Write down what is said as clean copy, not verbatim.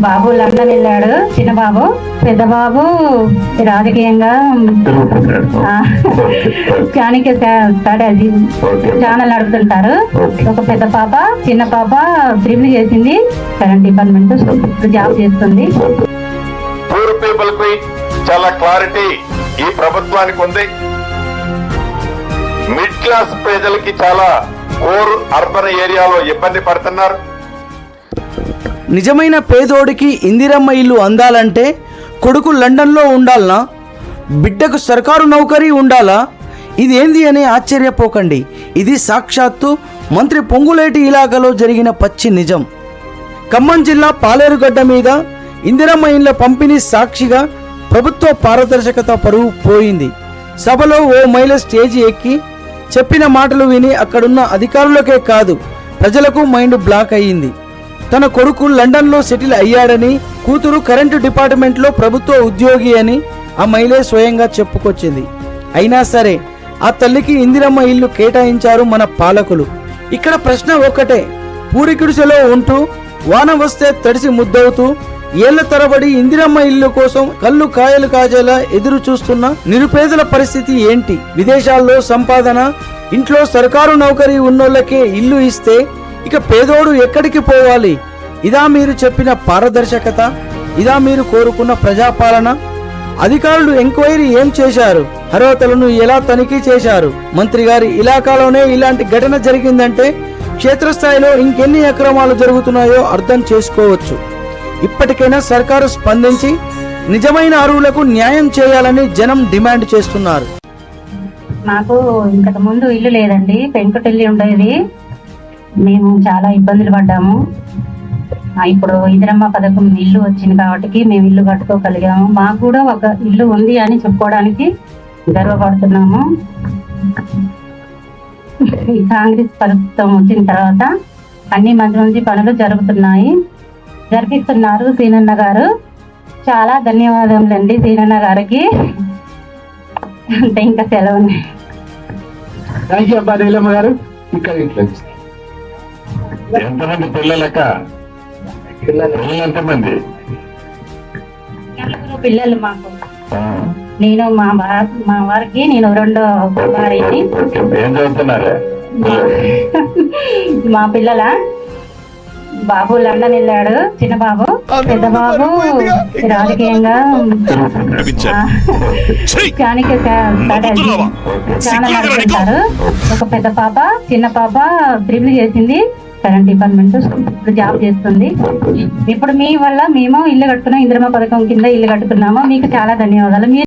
బాబు London వెళ్ళాడు, చిన్న బాబు. పెద్ద బాబు రాజకీయంగా చాణక్య స్ట్రాటజీ ఛానల్ నడుపుతుంటారు. ఒక పెద్ద పాప, చిన్న పాప ట్రిపుల్ చేసింది, కరెంట్ డిపార్ట్మెంట్ జాబ్ చేస్తుంది. పూర్ పీపుల్ కి చాలా క్లారిటీ ఈ ప్రభుత్వానికి ఉంది. మిడ్ క్లాస్ ప్రజలకి చాలా కోర్ అర్బన్ ఏరియాలో ఇబ్బంది పడుతున్నారు. నిజమైన పేదోడికి ఇందిరమ్మ ఇల్లు అందాలంటే కొడుకు లండన్లో ఉండాలనా, బిడ్డకు సర్కారు నౌకరీ ఉండాలా? ఇదేంది అని ఆశ్చర్యపోకండి. ఇది సాక్షాత్తు మంత్రి పొంగులేటి ఇలాకాలో జరిగిన పచ్చి నిజం. ఖమ్మం జిల్లా పాలేరుగడ్డ మీద ఇందిరమ్మ ఇళ్ల పంపిణీ సాక్షిగా ప్రభుత్వ పారదర్శకత పరువు పోయింది. సభలో ఓ మహిళ స్టేజి ఎక్కి చెప్పిన మాటలు విని అక్కడున్న అధికారులకే కాదు ప్రజలకు మైండ్ బ్లాక్ అయ్యింది. తన కొడుకు లండన్లో సెటిల్ అయ్యాడని, కూతురు కరెంటు డిపార్ట్మెంట్లో ప్రభుత్వ ఉద్యోగి అని ఆ మహిళే స్వయంగా చెప్పుకొచ్చింది. అయినా సరే ఆ తల్లికి ఇందిరమ్మ ఇల్లు కేటాయించారు మన పాలకులు. ఇక్కడ ప్రశ్న ఒక్కటే, పూరికిడిసెలో ఉంటూ వాన వస్తే తడిసి ముద్దవుతూ ఏళ్ల తరబడి ఇందిరమ్మ ఇల్లు కోసం కళ్ళు కాయలు కాజేలా ఎదురు చూస్తున్న నిరుపేదల పరిస్థితి ఏంటి? విదేశాల్లో సంపాదన, ఇంట్లో సర్కారు నౌకరీ ఉన్నోళ్ళకే ఇల్లు ఇస్తే ఇక పేదోడు ఎక్కడికి పోవాలి? ఇదా మీరు చెప్పిన పారదర్శకత? ఇదా మీరు కోరుకున్న ప్రజాపాలన? అధికారులు ఎంక్వైరీ ఏం చేశారు? అర్హతలను ఎలా తనిఖీ చేశారు? మంత్రి గారి ఇలాకాలోనే ఇలాంటి ఘటన జరిగిందంటే క్షేత్రస్థాయిలో ఇంకెన్ని అక్రమాలు జరుగుతున్నాయో అర్థం చేసుకోవచ్చు. ఇప్పటికైనా సర్కారు స్పందించి నిజమైన అర్హులకు న్యాయం చేయాలని జనం డిమాండ్ చేస్తున్నారు. నాకు ఇంతకు ముందు ఇల్లు లేదండి, పెంకుటిల్లు ఉండేది. మేము చాలా ఇబ్బందులు పడ్డాము. ఇప్పుడు ఇందిరమ్మ పథకం ఇల్లు వచ్చింది కాబట్టి మేము ఇల్లు కట్టుకోగలిగాము. మాకు కూడా ఒక ఇల్లు ఉంది అని చెప్పుకోవడానికి గర్వపడుతున్నాము. ఈ కాంగ్రెస్ ప్రభుత్వం వచ్చిన తర్వాత అన్ని మంచి మంచి పనులు జరిపిస్తున్నారు సీనన్న గారు. చాలా ధన్యవాదములండి సీనన్న గారికి. అంటే ఇంకా సెలవు. థ్యాంక్ యూ అబ్బా నీలమ్మ గారు. ఇక్కడ ఎంతమంది పిల్లలక? పిల్లలు ఎంతమంది? పిల్లలు మాకు. నేను మా వారికి నేను రెండో భార్యని. ఏం చదువుతున్నారు? మా పిల్లల బాబు లండన్ వెళ్ళాడు, చిన్న బాబు. పెద్ద బాబు రాజకీయంగా చాణక్య స్ట్రాటజీ ఛానల్ నడుపుతుంటారు. ఒక పెద్ద పాప, చిన్న పాప ట్రిపుల్ చేసింది, కరెంట్ డిపార్ట్మెంట్ జాబ్ చేస్తుంది. ఇప్పుడు మీ వల్ల మేము ఇల్లు కట్టుకున్నాం, ఇందిరమ్మ పథకం కింద ఇల్లు కట్టుకున్నాము. మీకు చాలా ధన్యవాదాలు.